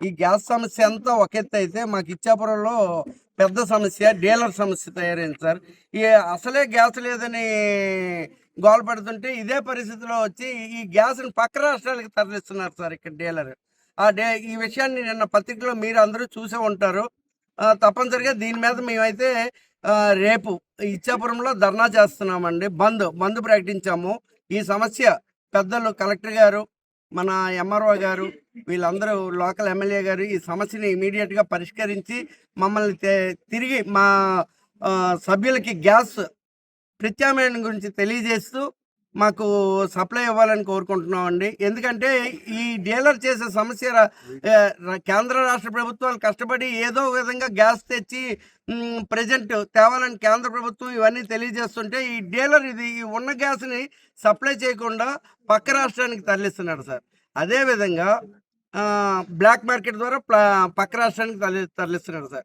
ఈ గ్యాస్ సమస్య అంతా ఒక ఎత్తు అయితే మాకు ఇచ్చాపురంలో పెద్ద సమస్య డీలర్ సమస్య తయారైంది సార్. ఈ అసలే గ్యాస్ లేదని గోల పెడుతుంటే ఇదే పరిస్థితిలో వచ్చి ఈ గ్యాస్‌ని పక్క రాష్ట్రాలకు తరలిస్తున్నారు సార్ ఇక్కడ డీలర్. ఈ విషయాన్ని నిన్న పత్రికలో మీరు అందరూ చూసే ఉంటారు. తప్పనిసరిగా దీని మీద మేమైతే రేపు ఇచ్చాపురంలో ధర్నా చేస్తున్నామండి. బంద్ ప్రకటించాము. ఈ సమస్య పెద్దలు కలెక్టర్ గారు, మన ఎంఆర్ఓ గారు, వీళ్ళందరూ లోకల్ ఎమ్మెల్యే గారు ఈ సమస్యని ఇమీడియట్‌గా పరిష్కరించి మమ్మల్ని తిరిగి మా సభ్యులకి గ్యాస్ ప్రత్యామ్నాయం గురించి తెలియజేస్తూ మాకు సప్లై ఇవ్వాలని కోరుకుంటున్నామండి. ఎందుకంటే ఈ డీలర్ చేసే సమస్య కేంద్ర రాష్ట్ర ప్రభుత్వాలు కష్టపడి ఏదో విధంగా గ్యాస్ తెచ్చి ప్రెజెంట్ తేవాలని కేంద్ర ప్రభుత్వం ఇవన్నీ తెలియజేస్తుంటే ఈ డీలర్ ఇది ఉన్న గ్యాస్ని సప్లై చేయకుండా పక్క రాష్ట్రానికి తరలిస్తున్నాడు సార్. అదేవిధంగా బ్లాక్ మార్కెట్ ద్వారా పక్క రాష్ట్రానికి తరలిస్తున్నాడు సార్.